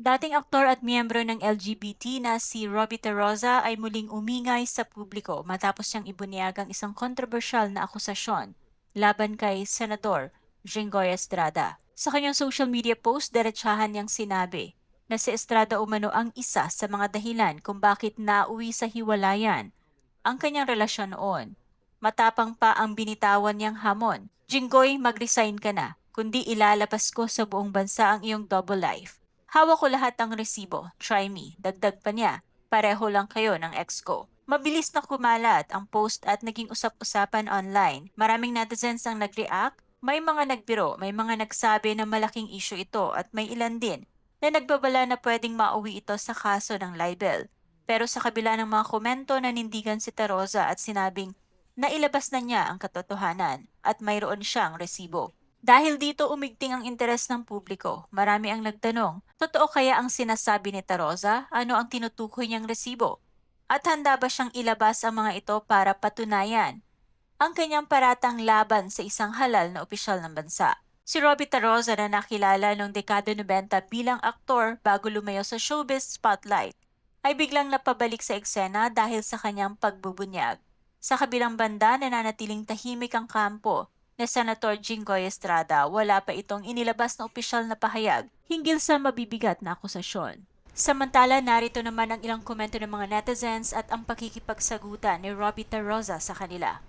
Dating aktor at miyembro ng LGBT na si Robbie Terroza ay muling umingay sa publiko matapos siyang ibunyag ang isang kontrobersyal na akusasyon laban kay Senador Jinggoy Estrada. Sa kanyang social media post, diretsahan niyang sinabi na si Estrada umano ang isa sa mga dahilan kung bakit nauwi sa hiwalayan ang kanyang relasyon noon. Matapang pa ang binitawan niyang hamon. Jinggoy, mag-resign ka na, kundi ilalabas ko sa buong bansa ang iyong double life. Hawak ko lahat ng resibo, try me, dagdag pa niya, pareho lang kayo ng ex ko. Mabilis na kumalat ang post at naging usap-usapan online. Maraming netizens ang nag-react, may mga nagbiro, may mga nagsabi na malaking issue ito at may ilan din na nagbabala na pwedeng mauwi ito sa kaso ng libel. Pero sa kabila ng mga komento, nanindigan si Taroza at sinabing nailabas na niya ang katotohanan at mayroon siyang resibo. Dahil dito umigting ang interes ng publiko, marami ang nagtanong, totoo kaya ang sinasabi ni Taroza? Ano ang tinutukoy niyang resibo? At handa ba siyang ilabas ang mga ito para patunayan ang kanyang paratang laban sa isang halal na opisyal ng bansa? Si Robbie Taroza na nakilala noong dekada 90 bilang aktor bago lumayo sa showbiz spotlight ay biglang napabalik sa eksena dahil sa kanyang pagbubunyag. Sa kabilang banda, nananatiling tahimik ang kampo na Senator Jinggoy Estrada, wala pa itong inilabas na opisyal na pahayag hinggil sa mabibigat na akusasyon. Samantala, narito naman ang ilang komento ng mga netizens at ang pakikipagsagutan ni Robbie Taroza sa kanila.